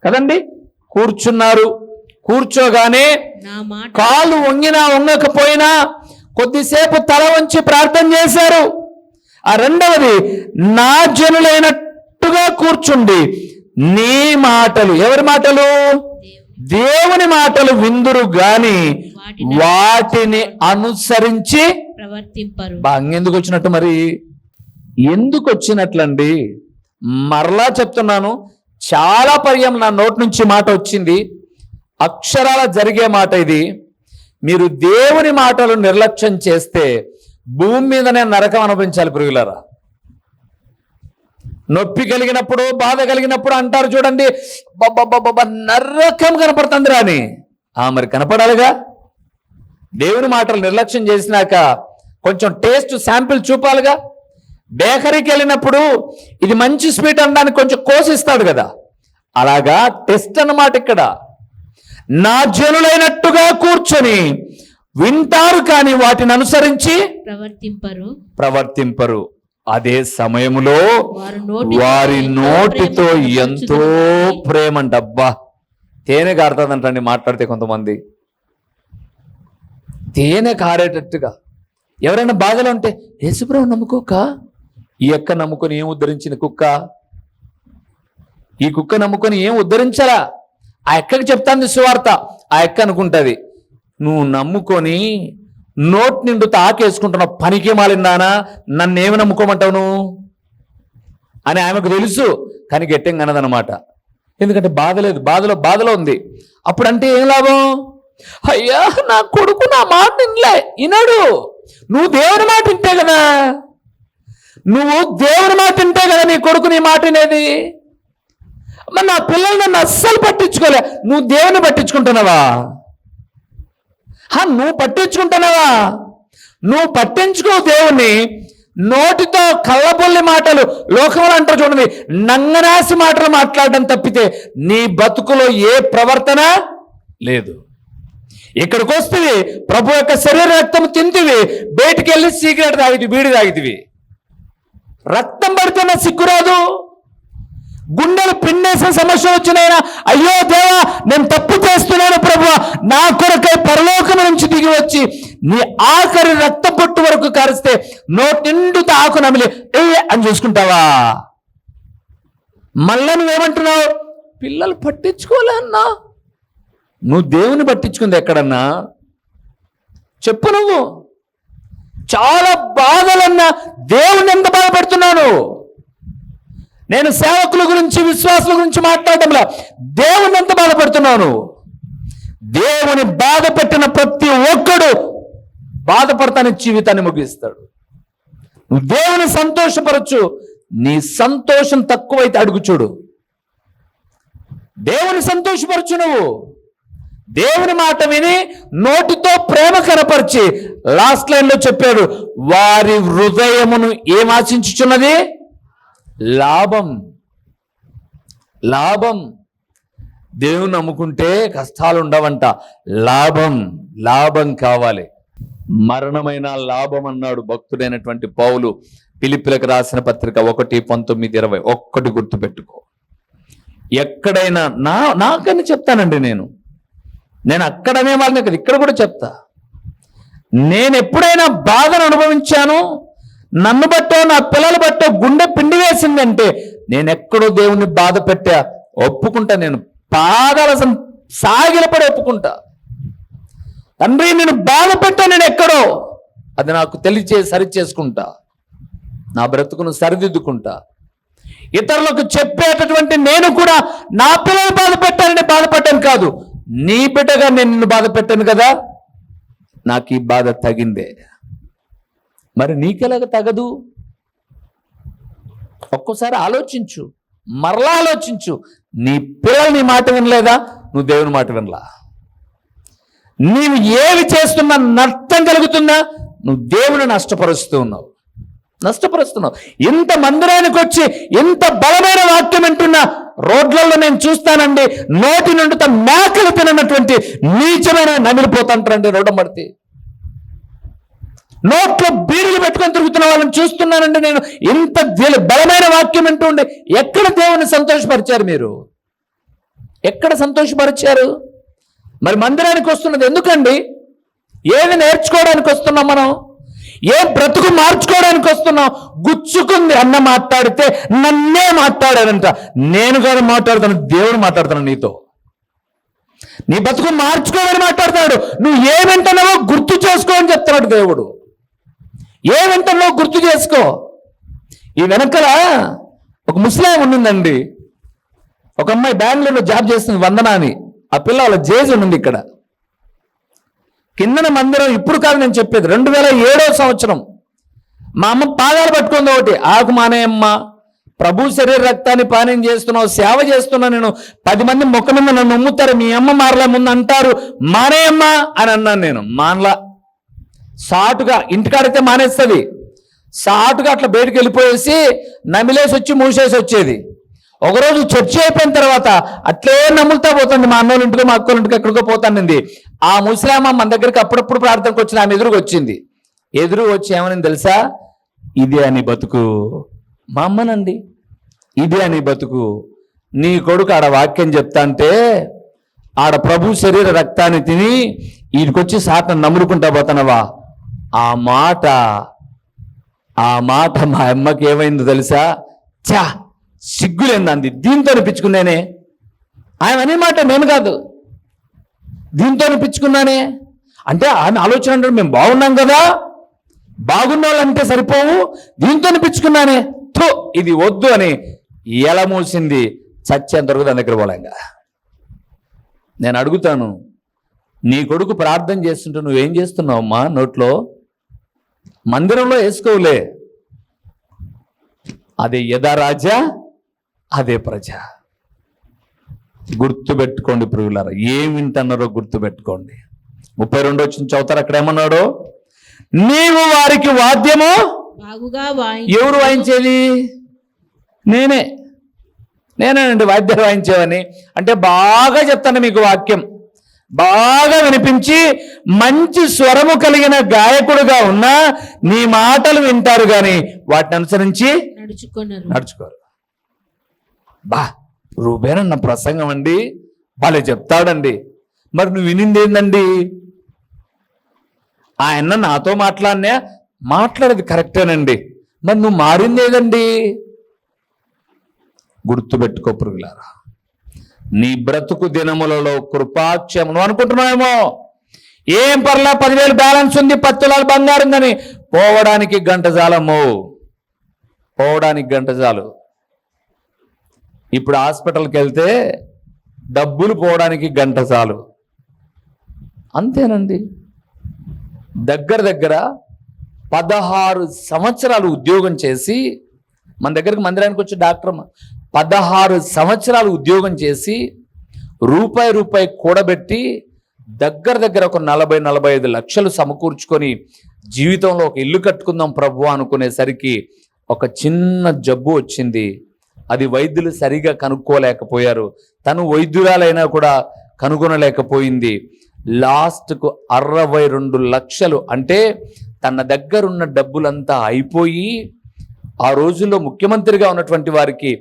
కదండి. కూర్చున్నారు, కూర్చోగానే కాలు వంగినా వంగకపోయినా కొద్దిసేపు తల వంచి ప్రార్థన చేశారు. ఆ రెండవది, నా జనులైనట్టుగా కూర్చుండి నీ మాటలు, ఎవరి మాటలు? దేవుని మాటలు విందురు గాని వాటిని అనుసరించి ప్రవర్తింపరు. ఎందుకు వచ్చినట్టు? మరి ఎందుకు వచ్చినట్లండి? మరలా చెప్తున్నాను, చాలా పర్యాయం నా నోటి నుంచి మాట వచ్చింది, అక్షరాల జరిగే మాట ఇది. మీరు దేవుని మాటలు నిర్లక్ష్యం చేస్తే భూమి మీదనే నరకం అనుభవించాలి ప్రియులారా. నొప్పి కలిగినప్పుడు, బాధ కలిగినప్పుడు అంటారు చూడండి, నరకం కనపడుతుంది రాని. మరి కనపడాలిగా. దేవుని మాటలు నిర్లక్ష్యం చేసినాక కొంచెం టేస్ట్ శాంపిల్ చూపాలిగా. బేకరీకి వెళ్ళినప్పుడు ఇది మంచి స్వీట్ అనడానికి కొంచెం కోసిస్తాడు కదా, అలాగా టెస్ట్ అన్నమాట. ఇక్కడ నా జనులైనట్టుగా కూర్చొని వింటారు కానీ వాటిని అనుసరించి ప్రవర్తింపరు. అదే సమయంలో వారి నోటితో ఎంతో ప్రేమ డబ్బా తేనె కారుతుందంటండి. మాట్లాడితే కొంతమంది తేనె కారేటట్టుగా. ఎవరైనా బాధలో ఉంటే యేసుప్రభు నమ్ముకోక, ఈ అక్క నమ్ముకొని ఏం ఉద్ధరించిన కుక్క, ఈ కుక్క నమ్ముకొని ఏం ఉద్ధరించరా? ఆ అక్కకి చెప్తాంది సువార్త. ఆ అక్క అనుకుంటుంది, నువ్వు నమ్ముకొని నోట్ నిండు తాకేసుకుంటున్నావు, పనికి మాలిందానా, నన్నేమి నమ్ముకోమంటావు నువ్వు అని ఆమెకు తెలుసు. కానీ గట్టిగా అనదనమాట. ఎందుకంటే బాధ లేదు, బాధలో ఉంది. అప్పుడంటే ఏం లాభం? అయ్యా నా కొడుకు నా మాట వినడు. నువ్వు దేవుని మాట వింటే కదా, నీ కొడుకు నీ మాట వినేది. మరి నా పిల్లలు నన్ను అస్సలు పట్టించుకోలే. నువ్వు దేవుని పట్టించుకుంటున్నావా? నువ్వు పట్టించుకోవు దేవుణ్ణి. నోటితో కళ్ళబొల్లి మాటలు, లోకంలో అంటారు చూడండి, నంగనాసి మాటలు మాట్లాడడం తప్పితే నీ బతుకులో ఏ ప్రవర్తన లేదు. ఇక్కడికి వస్తుంది, ప్రభు యొక్క శరీర రక్తం తింటివి, బయటికి వెళ్ళి సిగరెట్ తాగితివి, బీడి తాగితివి. రక్తం పడుతున్న సిగ్గురాదు. గుండెలు పిండేసిన సమస్య వచ్చినైనా, అయ్యో దేవా నేను తప్పు చేస్తున్నాను ప్రభు, నా కొరకై పరలోకం నుంచి దిగి వచ్చి నీ ఆఖరి రక్త పొట్టు వరకు కరిస్తే నోటి నిండుతో ఆకు నమిలి అని చూసుకుంటావా? మళ్ళా నువ్వేమంటున్నావు? పిల్లలు పట్టించుకోలే అన్నా. నువ్వు దేవుని పట్టించుకుంది ఎక్కడన్నా చెప్పు. నువ్వు చాలా బాధలన్నా దేవుని ఎంత బాధపడుతున్నాను. నేను సేవకుల గురించి, విశ్వాసుల గురించి మాట్లాడటంలా, దేవుని ఎంత బాధపడుతున్నాను. దేవుని బాధ పెట్టిన ప్రతి ఒక్కడు బాధపడతాని జీవితాన్ని ముగిస్తాడు. నువ్వు దేవుని సంతోషపరచు. నీ సంతోషం తక్కువైతే అడుగు చూడు. దేవుని సంతోషపరచు. నువ్వు దేవుని మాట విని నోటితో ప్రేమ కనపరిచి, లాస్ట్ లైన్లో చెప్పాడు, వారి హృదయమును ఏం ఆశించుచున్నది? లాభం. దేవుని నమ్ముకుంటే కష్టాలు ఉండవంట. లాభం కావాలి. మరణమైన లాభం అన్నాడు భక్తుడైనటువంటి పౌలు ఫిలిప్పీలకు రాసిన పత్రిక 1:19-20. ఒక్కటి గుర్తుపెట్టుకో. ఎక్కడైనా నాకని చెప్తానండి. నేను అక్కడనే వాళ్ళని కదా, ఇక్కడ కూడా చెప్తా. నేను ఎప్పుడైనా బాధను అనుభవించాను, నన్ను బట్టో నా పిల్లలు బట్టో గుండె పిండి వేసిందంటే నేను ఎక్కడో దేవుణ్ణి బాధ పెట్టా, ఒప్పుకుంటా. నేను పాదాల సాగిలపడి ఒప్పుకుంటా. తండ్రి నేను బాధ పెట్టా, నేను ఎక్కడో, అది నాకు సరి చేసుకుంటా, నా బ్రతుకును సరిదిద్దుకుంటా. ఇతరులకు చెప్పేటటువంటి నేను కూడా నా పిల్లలు బాధ పెట్టాలని బాధపడ్డాను కాదు, నీ బిడ్డగా నేను నిన్ను బాధ పెట్టాను కదా, నాకు ఈ బాధ తగిందే. మరి నీకెలాగ తగదు? ఒక్కోసారి ఆలోచించు, మరలా ఆలోచించు. నీ పిల్లలు నీ మాట వినలేదా? నువ్వు దేవుని మాట వినలా. నీవు ఏవి చేస్తున్నా నష్టం కలుగుతున్నా నువ్వు దేవుని నష్టపరుస్తున్నావు. ఇంత మందిరానికి వచ్చి ఇంత బలమైన వాక్యం వింటున్నా రోడ్లలో నేను చూస్తానండి, నోటి నుండి మేకలు తినటువంటి నీచమైన నమిలిపోతాంటారండి. రోడ్డు పడితే నోట్లో బీడీలు పెట్టుకొని తిరుగుతున్న వాళ్ళని చూస్తున్నానండి నేను. ఇంత బలమైన వాక్యం వింటుండే ఎక్కడ దేవుని సంతోషపరిచారు మీరు? ఎక్కడ సంతోషపరిచారు? మరి మందిరానికి వస్తున్నది ఎందుకండి? ఏమి నేర్చుకోవడానికి వస్తున్నాం మనం? ఏ బ్రతుకు మార్చుకోవడానికి వస్తున్నాం? గుచ్చుకుంది అన్న మాట్లాడితే నన్నే మాట్లాడాడంట. నేను కాదు మాట్లాడుతాను, దేవుడు మాట్లాడుతాను నీతో. నీ బతుకు మార్చుకోవని మాట్లాడతాడు. నువ్వు ఏమింటున్నావో గుర్తు చేసుకో అని చెప్తున్నాడు దేవుడు. ఏమింటున్నావో గుర్తు చేసుకో. ఈ వెనకల ఒక ముస్లిం ఉండిందండి. ఒక అమ్మాయి బెంగళూరులో జాబ్ చేస్తుంది, వందన అని. ఆ పిల్ల వాళ్ళ జేజ్ ఉంది ఇక్కడ కిందన మందిరం. ఇప్పుడు కాదు నేను చెప్పేది, 2007వ సంవత్సరం. మా అమ్మ పాదాలు పట్టుకుంది ఒకటి, ఆకు మానేయమ్మ, ప్రభు శరీర రక్తాన్ని పానీయం చేస్తున్నావు, సేవ చేస్తున్నా, నేను 10 మంది మొక్క మీద నన్ను నమ్ముతారు, మీ అమ్మ మారలే ముందు అంటారు, మానేయమ్మ అని అన్నాను. నేను మానలా. సాటుగా ఇంటికాడితే మానేస్తుంది, సాటుగా అట్లా బయటకు వెళ్ళిపోయేసి నమిలేసి వచ్చి మూసేసి వచ్చేది. ఒకరోజు చర్చ అయిపోయిన తర్వాత అట్లే నమ్ములుతా పోతుంది. మా అన్నోళ్ళ ఇంటికో మా అక్కోళ్ళ ఇంటికి ఎక్కడికో పోతానండి. ఆ ముస్లామ మన దగ్గరికి అప్పుడప్పుడు ప్రార్థనకు వచ్చిన ఆమె ఎదురుకు వచ్చింది. ఎదురు వచ్చి ఏమని తెలుసా? ఇదే అని బతుకు. మా అమ్మనండి, ఇదే అని బతుకు. నీ కొడుకు ఆడ వాక్యం చెప్తా అంటే ఆడ ప్రభు శరీర రక్తాన్ని తిని వీడికొచ్చి సాటను నమ్ముకుంటా పోతానవా? ఆ మాట మా అమ్మకి ఏమైందో తెలుసా? చా సిగ్గులేందంది. దీంతో అనిపించుకున్నానే. ఆయన అనే మాట నేను కాదు, దీంతో అనిపించుకున్నానే అంటే ఆమె ఆలోచన అంటే మేము బాగున్నాం కదా, బాగున్న వాళ్ళంటే సరిపోవు, దీంతో అనిపించుకున్నానే, థో ఇది వద్దు అని ఎలా మూసింది. చచ్చేంత వరకు దాని దగ్గర పోలేంగా. నేను అడుగుతాను, నీ కొడుకు ప్రార్థన చేస్తుంటే నువ్వేం చేస్తున్నావు అమ్మా? నోట్లో మందిరంలో వేసుకోవులే. అదే యథా రాజా అదే ప్రజ. గుర్తుపెట్టుకోండి ప్రియులారా, ఏం వింటున్నారో గుర్తుపెట్టుకోండి. 32 వచ్చిన చదువుతారు, అక్కడ ఏమన్నాడు? నీవు వారికి వాద్యము ఎవరు వాయించేది? నేనేనండి వాద్యాలు వాయించేవని. అంటే బాగా చెప్తాను మీకు వాక్యం, బాగా వినిపించి మంచి స్వరము కలిగిన గాయకుడుగా ఉన్నా నీ మాటలు వింటారు కానీ వాటిని అనుసరించి నడుచుకోరు. బా రూబేనన్న ప్రసంగం అండి, వాళ్ళే చెప్తాడండి. మరి నువ్వు వినింది ఏందండి? ఆయన నాతో మాట్లాడేది కరెక్టేనండి, మరి నువ్వు మారింది ఏదండి? గుర్తుపెట్టుకో పురుగులారా, నీ బ్రతుకు దినములలో కృపాక్షేమం. నువ్వు అనుకుంటున్నావేమో ఏం పర్లా 10,000 బ్యాలెన్స్ ఉంది, 10 తులాలు బంగారం అని. పోవడానికి గంట చాలమ్మో, పోవడానికి గంట చాలు. ఇప్పుడు హాస్పిటల్కి వెళ్తే డబ్బులు పోవడానికి గంట చాలు. అంతేనండి. దగ్గర 16 సంవత్సరాలు ఉద్యోగం చేసి మన దగ్గరికి మందిరానికి వచ్చే డాక్టర్ 16 సంవత్సరాలు ఉద్యోగం చేసి రూపాయి కూడబెట్టి దగ్గర ఒక 40-45 లక్షలు సమకూర్చుకొని జీవితంలో ఒక ఇల్లు కట్టుకుందాం ప్రభు అనుకునేసరికి ఒక చిన్న జబ్బు వచ్చింది. అది వైద్యులు సరిగా కనుక్కోలేకపోయారు. తను వైద్యురాలైనా కూడా కనుగొనలేకపోయింది. లాస్ట్కు 62 లక్షలు, అంటే తన దగ్గరున్న డబ్బులంతా అయిపోయి ఆ రోజుల్లో ముఖ్యమంత్రిగా ఉన్నటువంటి వారికి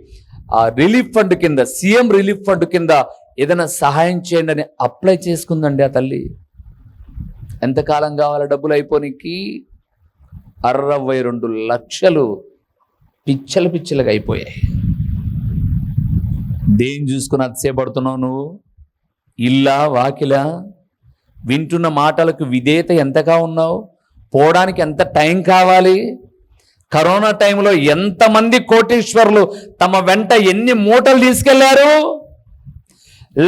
ఆ రిలీఫ్ ఫండ్ కింద, సీఎం రిలీఫ్ ఫండ్ కింద ఏదైనా సహాయం చేయండి అని అప్లై చేసుకుందండి ఆ తల్లి. ఎంతకాలం కావాలి డబ్బులు అయిపోనికి? 62 లక్షలు పిచ్చలుగా అయిపోయాయి. దేని చూసుకుని అతిశయపడుతున్నావు నువ్వు? ఇల్లా వాకిలా? వింటున్న మాటలకు విధేయత ఎంతగా ఉన్నావు? పోవడానికి ఎంత టైం కావాలి? కరోనా టైంలో ఎంతమంది కోటీశ్వరులు తమ వెంట ఎన్ని మూటలు తీసుకెళ్లారు?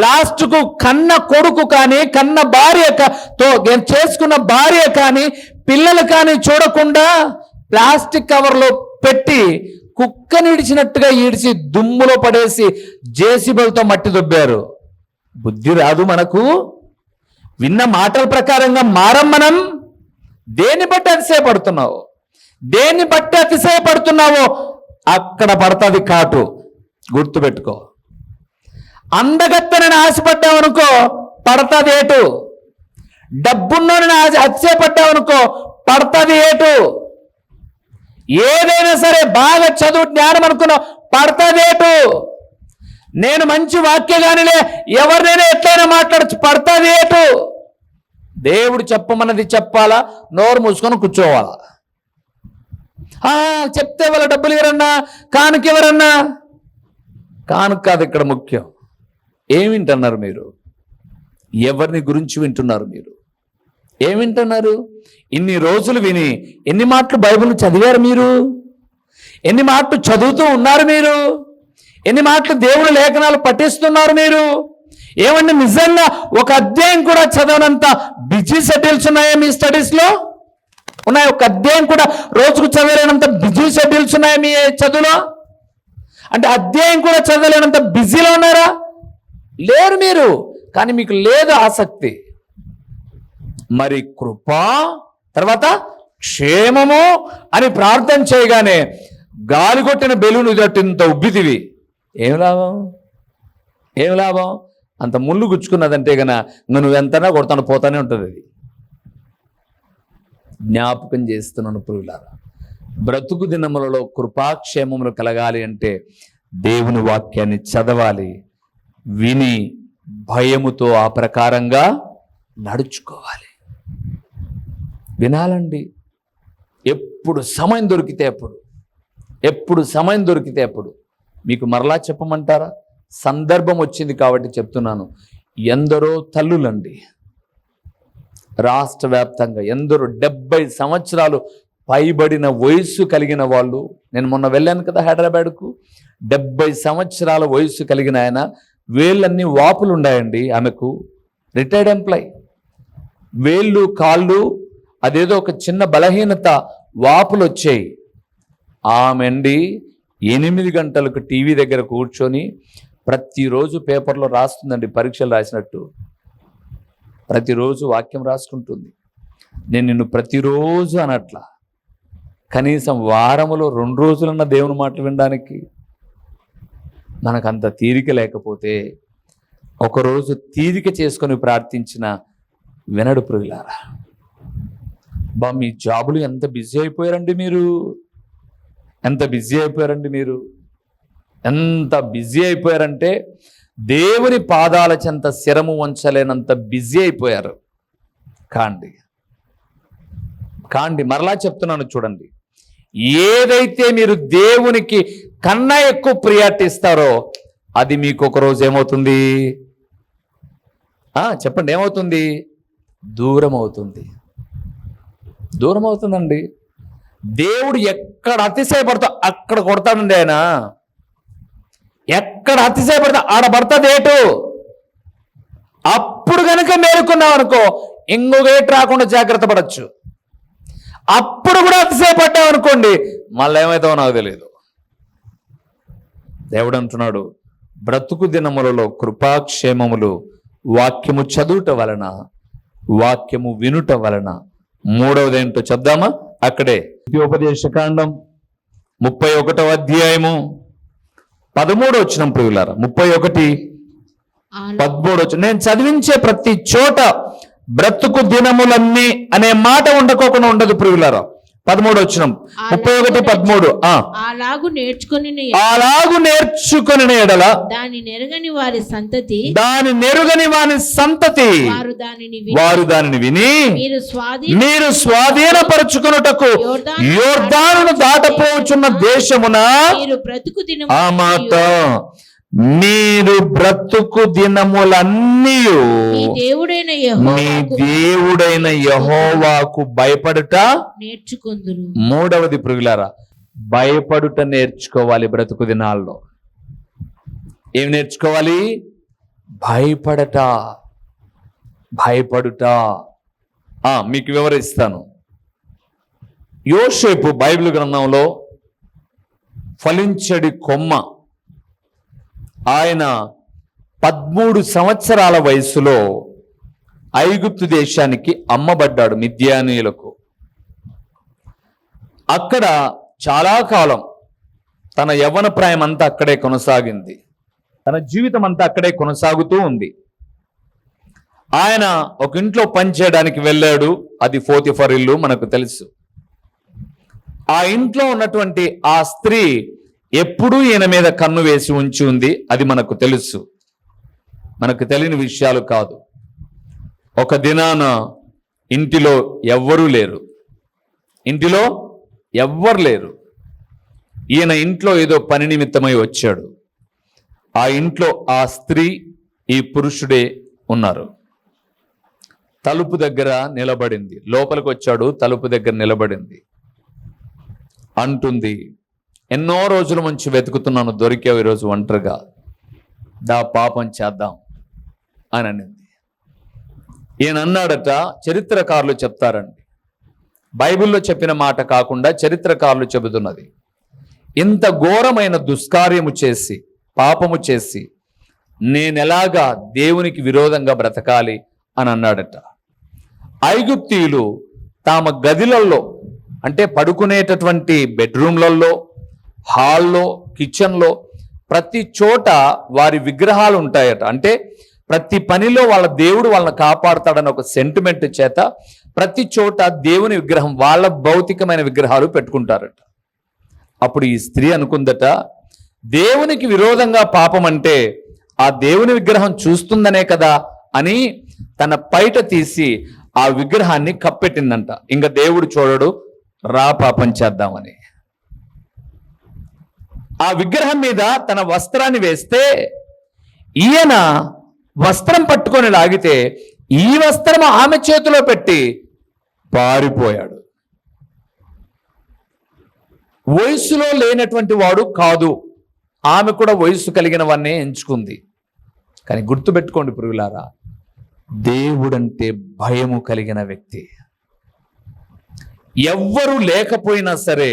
లాస్ట్కు కన్న కొడుకు కానీ, కన్న భార్యతో చేసుకున్న భార్య కానీ, పిల్లలు కానీ చూడకుండా ప్లాస్టిక్ కవర్లో పెట్టి కుక్కని ఈడ్చినట్టుగా ఈడ్చి దుమ్ములో పడేసి జేసీబీలతో మట్టి దొబ్బారు. బుద్ధి రాదు మనకు? విన్న మాటల ప్రకారంగా మారం మనం? దేన్ని బట్టి అతిశయపడుతున్నావు? దేన్ని బట్టి అతిశయపడుతున్నావో అక్కడ పడుతుంది కాటు. గుర్తుపెట్టుకో. అందగత్తనని ఆశపడ్డావనుకో పడుతుంది ఏటు. డబ్బున్నోని అతిశయపడ్డావనుకో పడుతుంది ఏటు. ఏదైనా సరే బాగా చదువు జ్ఞానం అనుకున్నావు పడుతుంది ఏటు. నేను మంచి వాక్యగానిలే, ఎవరినైనా ఎట్లయినా మాట్లాడచ్చు, పడతాది ఏటు. దేవుడు చెప్పమన్నది చెప్పాలా, నోరు మూసుకొని కూర్చోవాలా. చెప్తే వాళ్ళ డబ్బులు ఎవరన్నా, కానుక ఎవరన్నా, కానుక కాదు ఇక్కడ ముఖ్యం. ఏం వింటున్నారు మీరు? ఎవరిని గురించి వింటున్నారు మీరు? ఏం వింటున్నారు? ఇన్ని రోజులు విని ఎన్ని మాటలు బైబిల్ చదివారు మీరు? ఎన్ని మాటలు చదువుతూ ఉన్నారు మీరు? ఎన్ని మాటలు దేవుని లేఖనాలు పఠిస్తున్నారు మీరు? ఏమన్నా నిజంగా ఒక అధ్యాయం కూడా చదవనంత బిజీ షెడ్యూల్స్ ఉన్నాయా మీ స్టడీస్లో? ఉన్నాయి. ఒక అధ్యాయం కూడా రోజుకు చదవలేనంత బిజీ షెడ్యూల్స్ ఉన్నాయా మీ చదువులో? అంటే అధ్యాయం కూడా చదవలేనంత బిజీలో ఉన్నారా? లేరు మీరు. కానీ మీకు లేదు ఆసక్తి. మరి కృప తర్వాత క్షేమము అని ప్రార్థన చేయగానే గాలి కొట్టిన బెలూను జట్టింత ఉబ్బితివి. ఏం లాభం? ఏం లాభం? అంత ముళ్ళు గుచ్చుకున్నదంటే గన నువ్వెంతనా కొడతాను పోతానే ఉంటుంది. అది జ్ఞాపకం చేస్తున్నాను ప్రియులారా. బ్రతుకు దినములలో కృపాక్షేమములు కలగాలి అంటే దేవుని వాక్యాన్ని చదవాలి, విని భయముతో ఆ ప్రకారంగా నడుచుకోవాలి. వినాలండి. ఎప్పుడు సమయం దొరికితే అప్పుడు మీకు మరలా చెప్పమంటారా? సందర్భం వచ్చింది కాబట్టి చెప్తున్నాను. ఎందరో తల్లులండి, రాష్ట్ర వ్యాప్తంగా ఎందరో 70 సంవత్సరాలు పైబడిన వయస్సు కలిగిన వాళ్ళు. నేను మొన్న వెళ్ళాను కదా హైదరాబాద్కు. 70 సంవత్సరాల వయస్సు కలిగిన ఆయన, వేళ్ళన్నీ వాపులు ఉన్నాయండి. ఆమెకు రిటైర్డ్ ఎంప్లాయ్, వేళ్ళు కాళ్ళు అదేదో ఒక చిన్న బలహీనత, వాపులు వచ్చాయి. ఆమె అండి 8 గంటలకు టీవీ దగ్గర కూర్చొని ప్రతిరోజు పేపర్లో రాస్తుందండి, పరీక్షలు రాసినట్టు. ప్రతిరోజు వాక్యం రాసుకుంటుంది. నేను నిన్ను ప్రతిరోజు అనట్లా, కనీసం వారములో 2 రోజులన్న దేవుని మాటలు వినడానికి. మనకంత తీరిక లేకపోతే ఒకరోజు తీరిక చేసుకొని ప్రార్థించిన వినడు ప్రియులారా. మీ జాబులు ఎంత బిజీ అయిపోయారండి మీరు? ఎంత బిజీ అయిపోయారంటే దేవుని పాదాల చెంత శిరము వంచలేనంత బిజీ అయిపోయారు. కాండి మరలా చెప్తున్నాను చూడండి. ఏదైతే మీరు దేవునికి కన్నా ఎక్కువ ప్రియారిటీ ఇస్తారో అది మీకు ఒక రోజు ఏమవుతుంది? చెప్పండి, ఏమవుతుంది? దూరం అవుతుందండి. దేవుడు ఎక్కడ అతిశయపడతా అక్కడ కొడతాడండి. ఆయన ఎక్కడ అతిశయపడతా ఆడ పడతాది ఏటు. అప్పుడు కనుక మేలుకున్నాం అనుకో, ఇంకొక ఏటు రాకుండా జాగ్రత్త పడచ్చు. అప్పుడు కూడా అతిశయపడ్డాం అనుకోండి, మళ్ళీ ఏమవుతావో నాకు తెలియదు. దేవుడు అంటున్నాడు, బ్రతుకు దినములలో కృపాక్షేమములు వాక్యము చదువుట వలన, వాక్యము వినుట వలన. మూడవది ఏంటో చెప్దామా? అక్కడే ఉపదేశకాండం 31వ అధ్యాయము 13వ వచనం ప్రియులారా. 31:13 వచనం. నేను చదివించే ప్రతి చోట బ్రతుకు దినములన్నీ అనే మాట ఉండకోకుండా ఉండదు ప్రియులారా. 13వ వచనం 31:13. అలాగు నేర్చుకొని ఎడల దాని నెరుగని వారి సంతతి వారు దానిని విని మీరు స్వాధీనపరచుకొనుటకు యోర్దానును దాటపోచున్న దేశమున ఆ మాట మీరు బ్రతుకు దినములన్నీ మీ దేవుడైన యెహోవాకు భయపడుట నేర్చుకుందురు. మూడవది ప్రియులారా, భయపడుట నేర్చుకోవాలి. బ్రతుకు దినాల్లో ఏం నేర్చుకోవాలి? భయపడుట. మీకు వివరిస్తాను. యోసేపు బైబిల్ గ్రంథంలో ఫలించడి కొమ్మ. ఆయన 13 సంవత్సరాల వయసులో ఐగుప్తు దేశానికి అమ్మబడ్డాడు, మిద్యానీయులకు. అక్కడ చాలా కాలం తన యవ్వన ప్రాయం అంతా అక్కడే కొనసాగింది. తన జీవితం అంతా అక్కడే కొనసాగుతూ ఉంది. ఆయన ఒక ఇంట్లో పనిచేయడానికి వెళ్ళాడు. అది పోతిఫర్ ఇల్లు, మనకు తెలుసు. ఆ ఇంట్లో ఉన్నటువంటి ఆ స్త్రీ ఎప్పుడూ ఈయన మీద కన్ను వేసి ఉంచి ఉంది. అది మనకు తెలుసు, మనకు తెలియని విషయాలు కాదు. ఒక దినాన ఇంటిలో ఎవ్వరూ లేరు, ఇంటిలో ఎవ్వరు లేరు. ఈయన ఇంట్లో ఏదో పని నిమిత్తమై వచ్చాడు. ఆ ఇంట్లో ఆ స్త్రీ, ఈ పురుషుడే ఉన్నారు. తలుపు దగ్గర నిలబడింది. లోపలికి వచ్చాడు, తలుపు దగ్గర నిలబడింది. అంటుంది, ఎన్నో రోజుల నుంచి వెతుకుతున్నాను, దొరికావు ఈరోజు ఒంటరిగా, దా పాపం చేద్దాం అని అనింది. ఈయన అన్నాడట, చరిత్రకారులు చెప్తారండి, బైబిల్లో చెప్పిన మాట కాకుండా చరిత్రకారులు చెబుతున్నది, ఇంత ఘోరమైన దుష్కార్యము చేసి, పాపము చేసి నేనెలాగా దేవునికి విరోధంగా బ్రతకాలి అని అన్నాడట. ఐగుప్తీయులు తమ గదిలలో, అంటే పడుకునేటటువంటి బెడ్రూమ్లలో, హాల్లో, కిచెన్లో, ప్రతి చోట వారి విగ్రహాలు ఉంటాయట. అంటే ప్రతి పనిలో వాళ్ళ దేవుడు వాళ్ళని కాపాడుతాడని ఒక సెంటిమెంట్ చేత ప్రతి చోట దేవుని విగ్రహం, వాళ్ళ భౌతికమైన విగ్రహాలు పెట్టుకుంటారట. అప్పుడు ఈ స్త్రీ అనుకుందట, దేవునికి విరోధంగా పాపం అంటే ఆ దేవుని విగ్రహం చూస్తుందనే కదా అని తన పైట తీసి ఆ విగ్రహాన్ని కప్పెట్టిందంట. ఇంకా దేవుడు చూడడు, రా పాపం చేద్దామని. ఆ విగ్రహం మీద తన వస్త్రాన్ని వేస్తే ఈయన వస్త్రం పట్టుకొని లాగితే ఈ వస్త్రం ఆమె చేతిలో పెట్టి పారిపోయాడు. వయసులో లేనటువంటి వాడు కాదు, ఆమె కూడా వయసు కలిగిన వాన్నే ఎంచుకుంది. కానీ గుర్తుపెట్టుకోండి ప్రియులారా, దేవుడంటే భయము కలిగిన వ్యక్తి. ఎవ్వరూ లేకపోయినా సరే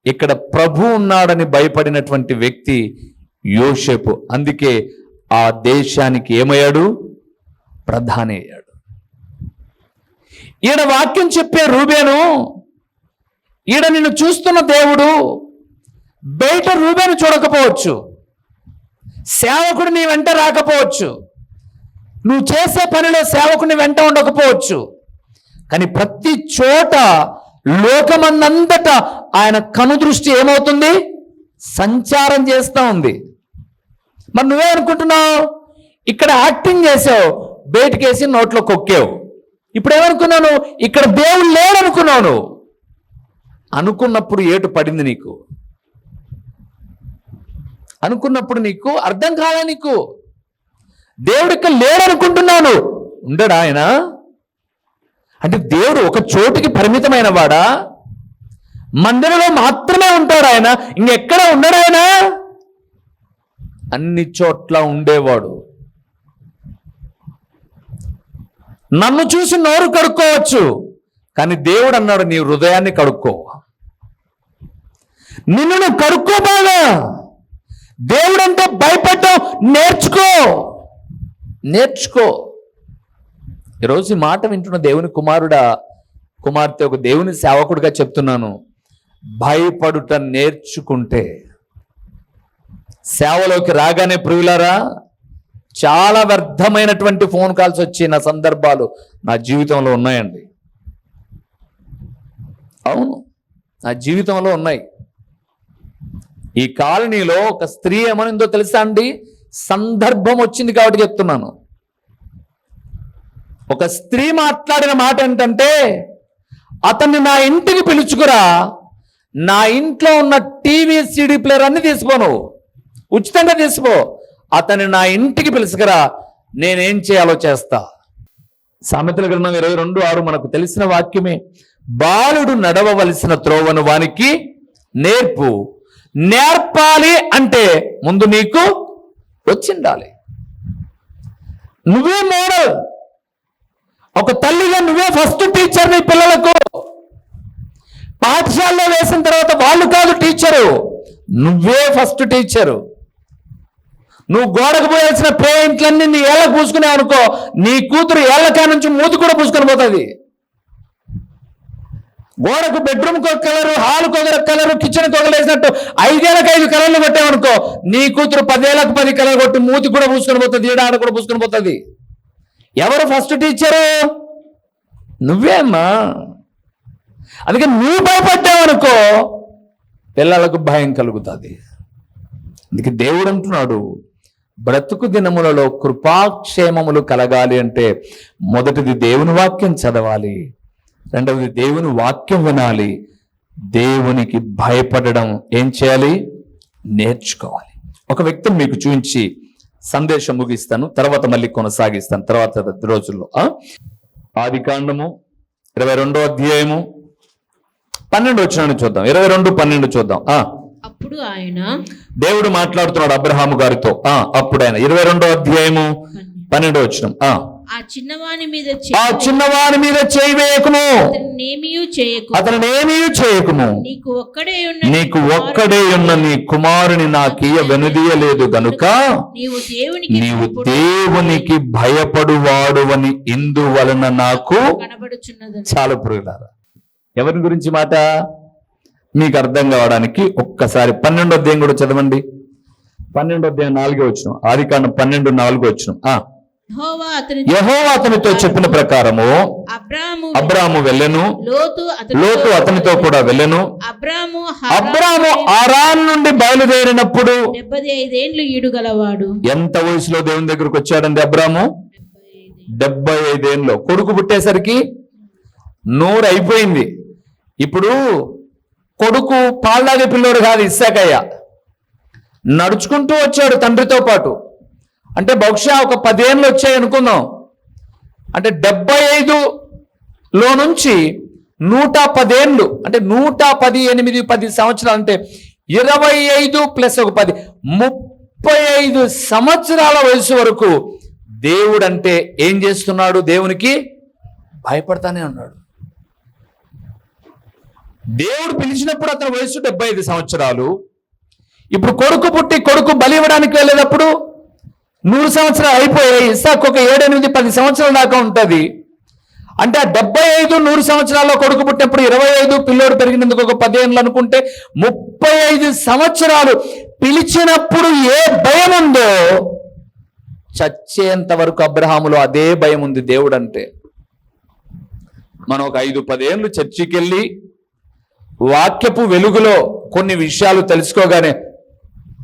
ఇక్కడ ప్రభు ఉన్నాడని భయపడినటువంటి వ్యక్తి యోసేపు. అందుకే ఆ దేశానికి ఏమయ్యాడు? ప్రధాని అయ్యాడు. ఈయన వాక్యం చెప్పే రూబేను, ఈడ నిన్ను చూస్తున్న దేవుడు బయట రూబేను చూడకపోవచ్చు, సేవకుడు నీ వెంట రాకపోవచ్చు, నువ్వు చేసే పనిలో సేవకుని వెంట ఉండకపోవచ్చు, కానీ ప్రతి చోట లోకమందంతటా ఆయన కనుదృష్టి ఏమవుతుంది? సంచారం చేస్తూ ఉంది. మరి నువ్వే అనుకుంటున్నావు, ఇక్కడ యాక్టింగ్ చేసావు, బయటకేసి నోట్లో కొక్కావు. ఇప్పుడు ఏమనుకున్నాను? ఇక్కడ దేవుడు లేడనుకున్నాను. అనుకున్నప్పుడు ఏటు పడింది నీకు, అనుకున్నప్పుడు నీకు అర్థం కాదా? నీకు దేవుడు ఇక్కడ లేడనుకుంటున్నాను. ఉండడా ఆయన? అంటే దేవుడు ఒక చోటికి పరిమితమైన వాడా? మందిరంలో మాత్రమే ఉంటాడు ఆయన, ఇంకెక్కడ ఉండడు ఆయన? అన్ని చోట్ల ఉండేవాడు. నన్ను చూసి నోరు కడుక్కోవచ్చు, కానీ దేవుడు అన్నాడు, నీ హృదయాన్ని కడుక్కో, నిన్ను నువ్వు కడుక్కో. బాగా దేవుడంటే భయపడ్డం నేర్చుకో, నేర్చుకో. ఈరోజు ఈ మాట వింటున్న దేవుని కుమార్తె, ఒక దేవుని సేవకుడిగా చెప్తున్నాను, భయపడుట నేర్చుకుంటే సేవలోకి రాగానే ప్రియులారా, చాలా వ్యర్థమైనటువంటి ఫోన్ కాల్స్ వచ్చిన సందర్భాలు నా జీవితంలో ఉన్నాయండి. అవును, నా జీవితంలో ఉన్నాయి. ఈ కాలనీలో ఒక స్త్రీ ఏమనిందో తెలుసా అండి? సందర్భం వచ్చింది కాబట్టి చెప్తున్నాను. ఒక స్త్రీ మాట్లాడిన మాట ఏంటంటే, అతన్ని నా ఇంటికి పిలుచుకురా, నా ఇంట్లో ఉన్న టీవీ సిడి ప్లేయర్ అన్ని తీసిపోను, ఉచితంగా తీసిపో, అతన్ని నా ఇంటికి పిలుచుకురా, నేనేం చేయాలో చేస్తా. సామెతల గ్రంథం 22:6 మనకు తెలిసిన వాక్యమే. బాలుడు నడవవలసిన త్రోవను వానికి నేర్పు, నేర్పాలి అంటే ముందు నీకు వచ్చిండాలి. నువ్వే మోడల్, ఒక తల్లిగా నువ్వే ఫస్ట్ టీచర్ నీ పిల్లలకు. పాఠశాలలో వేసిన తర్వాత వాళ్ళు కాదు టీచరు, నువ్వే ఫస్ట్ టీచరు. నువ్వు గోడకు పోయాల్సిన పెయింట్లన్నీ నీ ఏళ్ళకు పూసుకున్నావు అనుకో, నీ కూతురు ఏళ్ళకా నుంచి మూతి కూడా పూసుకొని పోతుంది. గోడకు బెడ్రూమ్కి ఒక కలరు, హాల్కి ఒక కలరు, కిచెన్కి ఒక వేసినట్టు 5 ఏళ్ళకి 5 కలర్లు కొట్టావనుకో, నీ కూతురు 10 ఏళ్ళకి 10 కలర్ కొట్టి మూతి కూడా పూసుకొని పోతుంది, ఈడాడ కూడా పూసుకొని పోతుంది. ఎవరు ఫస్ట్ టీచరు? నువ్వే అమ్మా. అందుకే నువ్వు భయపడ్డావనుకో, పిల్లలకు భయం కలుగుతుంది. అందుకే దేవుడు అంటున్నాడు, బ్రతుకు దినములలో కృపాక్షేమములు కలగాలి అంటే మొదటిది దేవుని వాక్యం చదవాలి, రెండవది దేవుని వాక్యం వినాలి, దేవునికి భయపడడం ఏం చేయాలి, నేర్చుకోవాలి. ఒక వ్యక్తిని మీకు చూపించి సందేశం ముగిస్తాను, తర్వాత మళ్ళీ కొనసాగిస్తాను తర్వాత రోజుల్లో. ఆదికాండము 22వ అధ్యాయము 12 వచనాన్ని చూద్దాం. 22:12 చూద్దాం. అప్పుడు ఆయన దేవుడు మాట్లాడుతున్నాడు అబ్రహాము గారితో. అప్పుడు ఆయన 22వ అధ్యాయము 12వ వచనం. ఆ చిన్నవాని మీద ఆ చిన్నవాని మీద చేయి వేయకుము, అతనినేమీ చేయకుము, నీకు ఒక్కడే ఉన్న నీ కుమారుని నాకియ వెనుదీయలేదు గనుక నీవు దేవునికి భయపడువాడువని ఇందువలన నాకు కనబడుచున్నది. చాలా ప్రియులారా, ఎవరి గురించి మాట మీకు అర్థం కావడానికి ఒక్కసారి 12వ అధ్యాయం కూడా చదవండి. 12వ అధ్యాయం 4వ వచనం. ఆదికాండం 12:4 వచనం. యెహోవా అతనితో చెప్పిన ప్రకారము అబ్రాము వెళ్ళెను, లోతు అతనితో కూడా వెళ్ళెను. అబ్రాము ఆరాన్ నుండి బయలుదేరినప్పుడు 75 ఏళ్ళు గలవాడు. ఎంత వయసులో దేవుని దగ్గరకు వచ్చాడండి అబ్రాము? 75 ఏళ్ళు. కొడుకు పుట్టేసరికి 100 అయిపోయింది. ఇప్పుడు కొడుకు పాల్లాగే పిల్లోడు కాదు, ఇస్సాకయ్య నడుచుకుంటూ వచ్చాడు తండ్రితో పాటు. అంటే బహుశా ఒక 10 ఏళ్ళు వచ్చాయి అనుకుందాం. అంటే 75లో నుంచి 110 ఏళ్ళు, అంటే 118, 10 సంవత్సరాలు, అంటే 25 ప్లస్ ఒక 10, 35 సంవత్సరాల వయసు వరకు దేవుడు అంటే ఏం చేస్తున్నాడు? దేవునికి భయపడతానే ఉన్నాడు. దేవుడు పిలిచినప్పుడు అతని వయసు 75 సంవత్సరాలు. ఇప్పుడు కొడుకు పుట్టి కొడుకు బలి ఇవ్వడానికి వెళ్ళేటప్పుడు 100 సంవత్సరాలు అయిపోయాయి. ఇస్సాకు ఒక 7, 8, 10 సంవత్సరాల దాకా ఉంటుంది. అంటే ఆ 75, 100 సంవత్సరాల్లో కొడుకు పుట్టినప్పుడు 25, పిల్లోడు పెరిగినందుకు ఒక 10 ఏళ్ళు అనుకుంటే 35 సంవత్సరాలు. పిలిచినప్పుడు ఏ భయం ఉందో చచ్చేంత వరకు అబ్రహాములో అదే భయం ఉంది దేవుడు అంటే. మనం ఒక 5-10 ఏళ్ళు చర్చికి వెళ్ళి వాక్యపు వెలుగులో కొన్ని విషయాలు తెలుసుకోగానే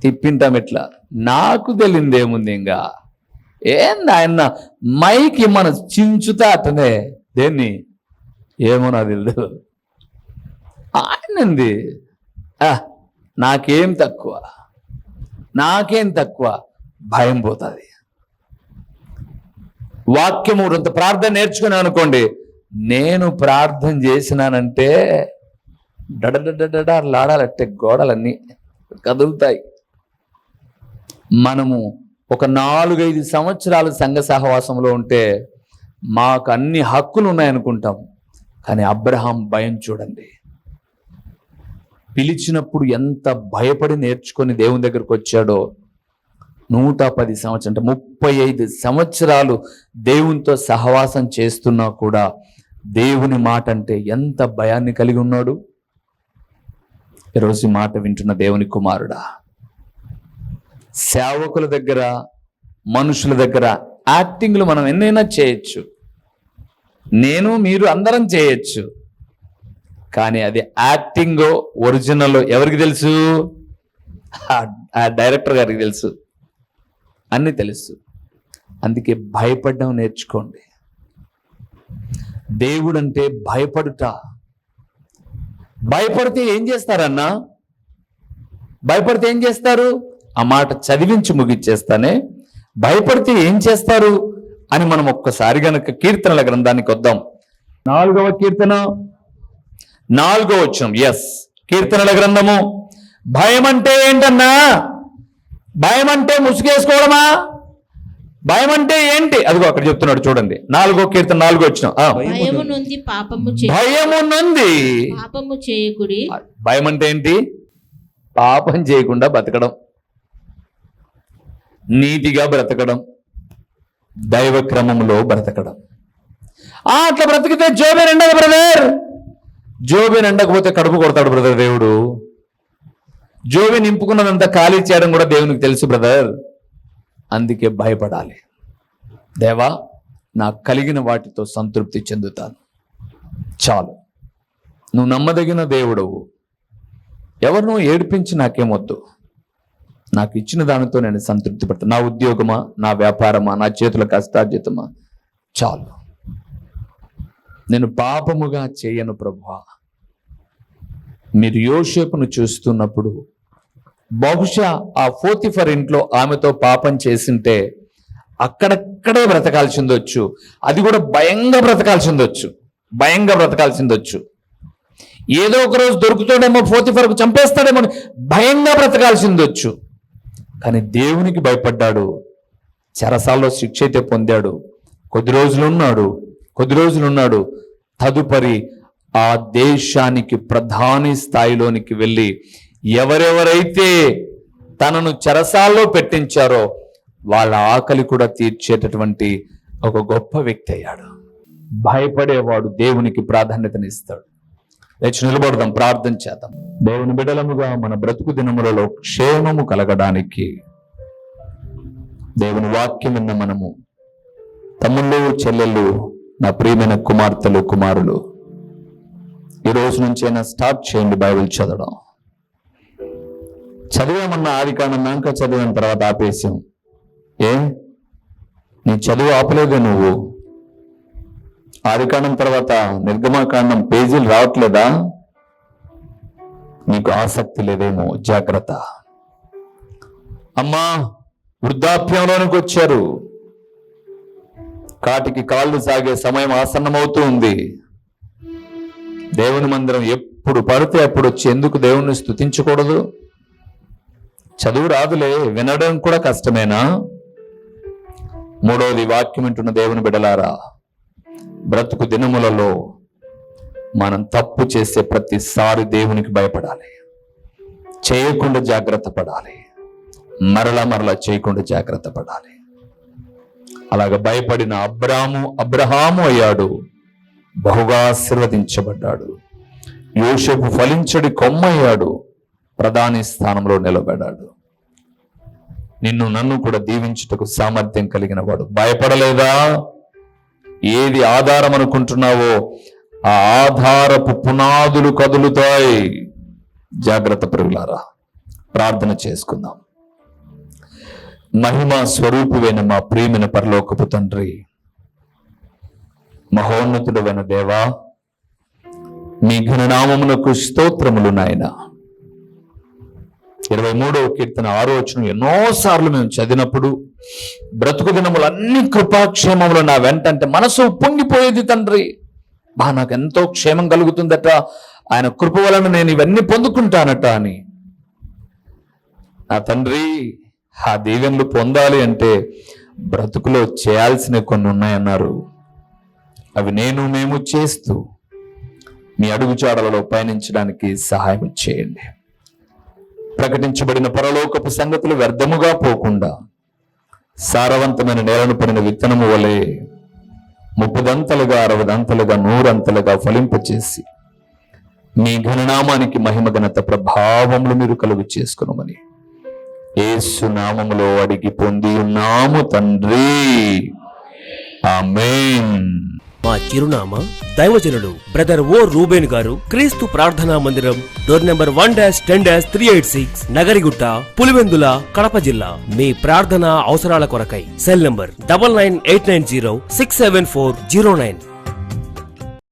తిప్పింటాం. ఇట్లా నాకు తెలియదేముంది, ఇంకా ఏంది ఆయన మైకి మన చించుతా అతనే దేన్ని ఏమో నాకు తెలియదు. ఆయనంది నాకేం తక్కువ భయం పోతుంది. వాక్యము కొంత ప్రార్థన నేర్చుకున్నాను అనుకోండి, నేను ప్రార్థన చేసినానంటే డడలాడాలంటే గోడలన్నీ కదులుతాయి. మనము ఒక 4-5 సంవత్సరాలు సంఘ సహవాసంలో ఉంటే మాకు అన్ని హక్కులు ఉన్నాయనుకుంటాం. కానీ అబ్రహాం భయం చూడండి, పిలిచినప్పుడు ఎంత భయపడి నేర్చుకొని దేవుని దగ్గరకు వచ్చాడో. 110 సంవత్సరాలు అంటే 35 సంవత్సరాలు దేవునితో సహవాసం చేస్తున్నా కూడా దేవుని మాట అంటే ఎంత భయాన్ని కలిగి ఉన్నాడు. ఈరోజు మాట వింటున్న దేవుని కుమారుడా, సేవకుల దగ్గర, మనుషుల దగ్గర యాక్టింగ్లు మనం ఎన్నైనా చేయొచ్చు, నేను మీరు అందరం చేయొచ్చు. కానీ అది యాక్టింగో ఒరిజినల్ ఎవరికి తెలుసు? ఆ డైరెక్టర్ గారికి తెలుసు, అన్నీ తెలుసు. అందుకే భయపడడం నేర్చుకోండి. దేవుడంటే భయపడుట. భయపడితే ఏం చేస్తారన్నా? భయపడితే ఏం చేస్తారు? ఆ మాట చదివించి ముగిచ్చేస్తానే. భయపడితే ఏం చేస్తారు అని మనం ఒక్కసారి గనక కీర్తనల గ్రంథానికి వద్దాం. 4వ కీర్తన 4వ వచనం. కీర్తనల గ్రంథము. భయం అంటే ఏంటన్నా? భయం అంటే ముసుగేసుకోవడమా? భయం అంటే ఏంటి? అదిగో అక్కడ చెప్తున్నాడు చూడండి. 4వ కీర్తన 4వ వచనం. భయము నుండి పాపము చేయకుడి. భయం అంటే ఏంటి? పాపం చేయకుండా బతకడం, నీతిగా బ్రతకడం, దైవ క్రమంలో బ్రతకడం. అట్లా బ్రతికితే జోబేన్ ఎండదు బ్రదర్. జోబేన్ ఎండకపోతే కడుపు కొడతాడు బ్రదర్ దేవుడు. జోబి నింపుకున్నదంతా ఖాళీ చేయడం కూడా దేవునికి తెలుసు బ్రదర్. అందుకే భయపడాలి. దేవా, నాకు కలిగిన వాటితో సంతృప్తి చెందుతాను, చాలు. నువ్వు నమ్మదగిన దేవుడవు. ఎవరినో ఏడిపించి నాకేమొద్దు. నాకు ఇచ్చిన దానితో నేను సంతృప్తి పడతాను. నా ఉద్యోగమా, నా వ్యాపారమా, నా చేతుల కష్టార్జితమా చాలు. నేను పాపముగా చేయను ప్రభువా. మీరు యోసేపును చూస్తున్నప్పుడు బహుశా ఆ పోతిఫర్ ఇంట్లో ఆమెతో పాపం చేసింటే అక్కడక్కడే బ్రతకాల్సిందొచ్చు. అది కూడా భయంగా బ్రతకాల్సిందొచ్చు. ఏదో ఒక రోజు దొరుకుతాడేమో, పోతిఫర్కు చంపేస్తాడేమో, భయంగా బ్రతకాల్సిందొచ్చు. కానీ దేవునికి భయపడ్డాడు. చెరసాల్లో శిక్ష అయితే పొందాడు. కొద్ది రోజులు ఉన్నాడు. తదుపరి ఆ దేశానికి ప్రధాని స్థాయిలోనికి వెళ్ళి ఎవరెవరైతే తనను చెరసాల్లో పెట్టించారో వాళ్ళ ఆకలి కూడా తీర్చేటటువంటి ఒక గొప్ప వ్యక్తి అయ్యాడు. భయపడేవాడు దేవునికి ప్రాధాన్యతనిస్తాడు. లేచి నిలబడదాం, ప్రార్థన చేద్దాం. దేవుని బిడ్డలముగా మన బ్రతుకు దినములలో క్షేమము కలగడానికి దేవుని వాక్యం విన్న మనము, తమ్ముళ్ళు, చెల్లెళ్ళు, నా ప్రియమైన కుమార్తెలు, కుమారులు, ఈ రోజు నుంచైనా స్టార్ట్ చేయండి బైబిల్ చదవడం. చదివామన్నా ఆదికాండం దాకా చదివిన తర్వాత ఆపేసాం. నీ చదువు ఆపలేదే నువ్వు? ఆదికాండం తర్వాత నిర్గమకాండం పేజీలు రావట్లేదా? నీకు ఆసక్తి లేదేమో, జాగ్రత్త. అమ్మా, వృద్ధాప్యంలోనికి వచ్చారు, కాటికి కాళ్ళు సాగే సమయం ఆసన్నమవుతూ ఉంది. దేవుని మందిరం ఎప్పుడు పడితే అప్పుడు వచ్చి ఎందుకు దేవుణ్ణి స్తుతించకూడదు? చదువు రాదులే, వినడం కూడా కష్టమేనా? మూడవది, వాక్యం వింటున్న దేవుని బిడ్డలారా, బ్రతుకు దినములలో మనం తప్పు చేసే ప్రతిసారి దేవునికి భయపడాలి, చేయకుండా జాగ్రత్త పడాలి, మరలా చేయకుండా జాగ్రత్త పడాలి. అలాగ భయపడిన అబ్రహాము అయ్యాడు, బహుగా ఆశీర్వదించబడ్డాడు. యోసేపు ఫలించడి కొమ్మయ్యాడు, ప్రధాని స్థానంలో నిలబడ్డాడు. నిన్ను నన్ను కూడా దీవించుటకు సామర్థ్యం కలిగిన వాడు. భయపడలేదా? ఏది ఆధారం అనుకుంటున్నావో ఆ ఆధారపు పునాదులు కదులుతాయి. జాగ్రత్త ప్రియులారా, ప్రార్థన చేసుకుందాం. మహిమ స్వరూపువైన మా ప్రియమైన పరలోకపు తండ్రి, మహోన్నతుడైన దేవా, మీ ఘననామమునకు స్తోత్రములు నాయన. 23వ కీర్తన 6వ వచనం ఎన్నోసార్లు మేము చదివినప్పుడు, బ్రతుకు దినములన్నీ కృపాక్షేమములు నా వెంటంటే మనసు ఉప్పొంగిపోయేది తండ్రి. నాకు ఎంతో క్షేమం కలుగుతుందట, ఆయన కృప వలన నేను ఇవన్నీ పొందుకుంటానట అని. నా తండ్రి, ఆ దీవెనలు పొందాలి అంటే బ్రతుకులో చేయాల్సినవి కొన్ని ఉన్నాయన్నారు. అవి మేము చేస్తూ మీ అడుగుజాడలలో పయనించడానికి సహాయం చేయండి. ప్రకటించబడిన పరలోకపు సంగతులు వ్యర్థముగా పోకుండా సారవంతమైన నేలను పడిన విత్తనము వలె 30 60 100 ఫలింపచేసి మీ ఘననామానికి మహిమ ఘనత ప్రభావములు మీరు కలుగు చేసుకునమని యేసు నామములో అడిగి పొంది ఉన్నాము తండ్రి, ఆమేన్. మా చిరునామా దైవజనుడు బ్రదర్ ఓ రూబేన్ గారు, క్రీస్తు ప్రార్థనా మందిరం, డోర్ నెంబర్ 1-10-386, నగరిగుట్ట, పులివెందుల, కడప జిల్లా. మీ ప్రార్థనా అవసరాల కొరకై సెల్ నంబర్ 9989067409.